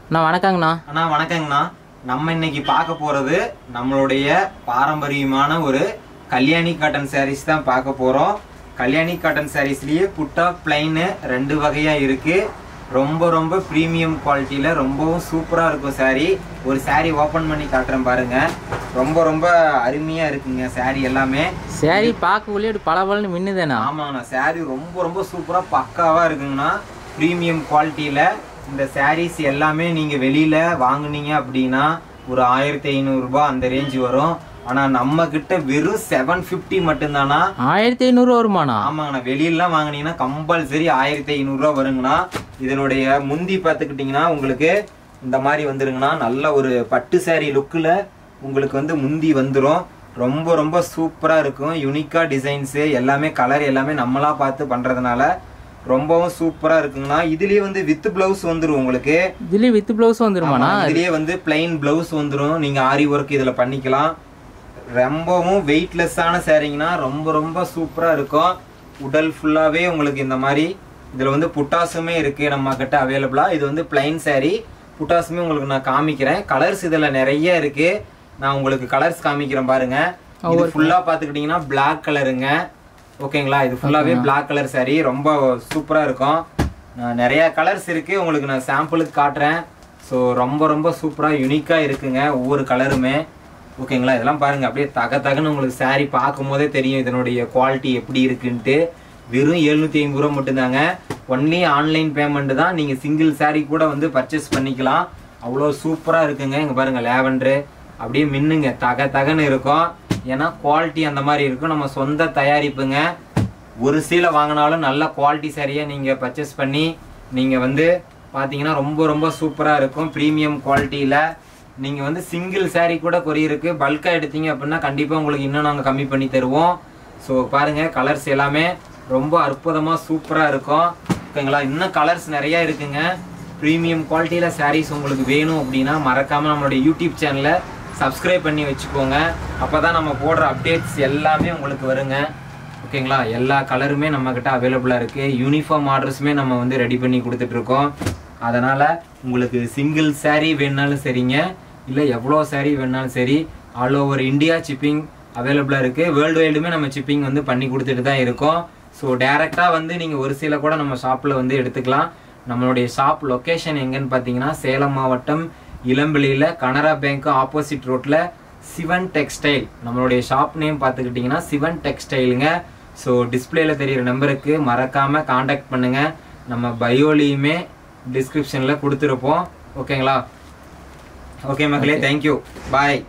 அண்ணா வணக்கங்கண்ணா. அண்ணா வணக்கங்கண்ணா. நம்ம இன்னைக்கு பார்க்க போறது நம்மளுடைய பாரம்பரியமான ஒரு கல்யாணி காட்டன் சாரீஸ் தான் பார்க்க போறோம். கல்யாணி காட்டன் சாரீஸ்லயே புட்டா பிளைன் ரெண்டு வகையா இருக்கு. ரொம்ப ரொம்ப பிரீமியம் குவாலிட்டியில ரொம்பவும் சூப்பரா இருக்கும் சாரி. ஒரு சாரி ஓபன் பண்ணி காட்டுறேன் பாருங்க. ரொம்ப ரொம்ப அருமையா இருக்குங்க சாரி எல்லாமே. சாரி பார்க்கக்குள்ளே பளபளன்னு மின்னுதானே? ஆமாங்கண்ணா, சாரி ரொம்ப ரொம்ப சூப்பரா பக்காவா இருக்குங்கண்ணா. பிரீமியம் குவாலிட்டியில இந்த சாரீஸ் எல்லாமே நீங்க வெளியில வாங்குனீங்க அப்படின்னா ஒரு 1500 ரூபாய் அந்த ரேஞ்ச் வரும். ஆனா நம்ம கிட்ட வெறும் 750 மட்டும்தானா. 1500 வருமானா? ஆமாங்கண்ணா, வெளியிலாம் வாங்கினீங்கன்னா கம்பல்சரி 1500 ரூபாய் வருங்கண்ணா. இதனுடைய முந்தி பார்த்துக்கிட்டிங்கன்னா உங்களுக்கு இந்த மாதிரி வந்துருங்கண்ணா. நல்ல ஒரு பட்டு சாரி லுக்கில் உங்களுக்கு வந்து முந்தி வந்துடும். ரொம்ப ரொம்ப சூப்பராக இருக்கும். யூனிக்கா டிசைன்ஸு எல்லாமே கலர் எல்லாமே நம்மளா பார்த்து பண்ணுறதுனால ரொம்பவும் சூப்பராக இருக்குங்கண்ணா. இதுலேயே வந்து வித் பிளவுஸ் வந்துடும் உங்களுக்கு. இதுலேயே வித் பிளவுஸ் வந்துருமாண்ணா? இதுலேயே வந்து பிளைன் பிளவுஸ் வந்துடும். நீங்கள் ஆரி ஒர்க் இதில் பண்ணிக்கலாம். ரொம்பவும் வெயிட்லெஸ்ஸான சாரீங்கன்னா ரொம்ப ரொம்ப சூப்பராக இருக்கும். உடல் ஃபுல்லாகவே உங்களுக்கு இந்த மாதிரி இதில் வந்து புட்டாஸுமே இருக்குது நம்ம கிட்ட அவைலபிளாக. இது வந்து பிளைன் சாரீ. புட்டாஸுமே உங்களுக்கு நான் காமிக்கிறேன். கலர்ஸ் இதில் நிறைய இருக்குது. நான் உங்களுக்கு கலர்ஸ் காமிக்கிறேன் பாருங்க. இது ஃபுல்லாக பார்த்துக்கிட்டிங்கன்னா பிளாக் கலருங்க. ஓகேங்களா, இது ஃபுல்லாகவே பிளாக் கலர் சாரீ. ரொம்ப சூப்பராக இருக்கும். நிறைய கலர்ஸ் இருக்குது. உங்களுக்கு நான் சாம்பிளுக்கு காட்டுறேன். ஸோ ரொம்ப ரொம்ப சூப்பராக யூனிக்காக இருக்குங்க ஒவ்வொரு கலருமே. ஓகேங்களா, இதெல்லாம் பாருங்கள் அப்படியே தகன்னு உங்களுக்கு சாரீ பார்க்கும் போதே தெரியும் இதனுடைய குவாலிட்டி எப்படி இருக்குன்ட்டு. வெறும் 750 ரூபா மட்டும்தாங்க. ஒன்லி ஆன்லைன் பேமெண்ட் தான். நீங்கள் சிங்கிள் சாரீ கூட வந்து பர்ச்சேஸ் பண்ணிக்கலாம். அவ்வளோ சூப்பராக இருக்குங்க. இங்கே பாருங்கள் லேவண்டரு அப்படியே மின்னுங்க தகன்னு இருக்கும். ஏன்னா குவாலிட்டி அந்த மாதிரி இருக்கும். நம்ம சொந்த தயாரிப்புங்க. ஒரு சீலை வாங்கினாலும் நல்ல குவாலிட்டி சாரியை நீங்கள் பர்ச்சேஸ் பண்ணி நீங்கள் வந்து பார்த்தீங்கன்னா ரொம்ப ரொம்ப சூப்பராக இருக்கும். ப்ரீமியம் குவாலிட்டியில் நீங்கள் வந்து சிங்கிள் சாரீ கூட கொரியருக்கு பல்காக எடுத்தீங்க அப்படின்னா கண்டிப்பாக உங்களுக்கு இன்னும் நாங்கள் கம்மி பண்ணி தருவோம். ஸோ பாருங்கள் கலர்ஸ் எல்லாமே ரொம்ப அற்புதமாக சூப்பராக இருக்கும். ஓகேங்களா, இன்னும் கலர்ஸ் நிறையா இருக்குங்க. ப்ரீமியம் குவாலிட்டியில் சாரீஸ் உங்களுக்கு வேணும் அப்படின்னா மறக்காமல் நம்மளுடைய யூடியூப் சேனலை சப்ஸ்கிரைப் பண்ணி வச்சுக்கோங்க. அப்போ தான் நம்ம போடுற அப்டேட்ஸ் எல்லாமே உங்களுக்கு வருங்க. ஓகேங்களா, எல்லா கலருமே நம்மக்கிட்ட அவைலபிளாக இருக்குது. யூனிஃபார்ம் ஆர்டர்ஸுமே நம்ம வந்து ரெடி பண்ணி கொடுத்துட்ருக்கோம். அதனால் உங்களுக்கு சிங்கிள் சாரீ வேணுனாலும் சரிங்க, இல்லை எவ்வளோ சாரீ வேணுனாலும் சரி, ஆல் ஓவர் இந்தியா சிப்பிங் அவைலபிளாக இருக்குது. வேர்ல்டு வைடுமே நம்ம சிப்பிங் வந்து பண்ணி கொடுத்துட்டு தான் இருக்கோம். ஸோ டேரெக்டாக வந்து நீங்கள் ஒரு சில கூட நம்ம ஷாப்பில் வந்து எடுத்துக்கலாம். நம்மளுடைய ஷாப் லொக்கேஷன் எங்கன்னு பார்த்தீங்கன்னா சேலம் மாவட்டம் இளம்பிள்ளையில் கனரா பேங்க் ஆப்போசிட் ரோட்டில் சிவன் டெக்ஸ்டைல். நம்மளுடைய ஷாப் நேம் பார்த்துக்கிட்டிங்கன்னா சிவன் டெக்ஸ்டைலுங்க. ஸோ டிஸ்பிளேயில் தெரிகிற நம்பருக்கு மறக்காமல் காண்டாக்ட் பண்ணுங்கள். நம்ம பயோலையுமே டிஸ்கிரிப்ஷனில் கொடுத்துருப்போம். ஓகேங்களா, ஓகே மக்களே, தேங்க்யூ, பாய்.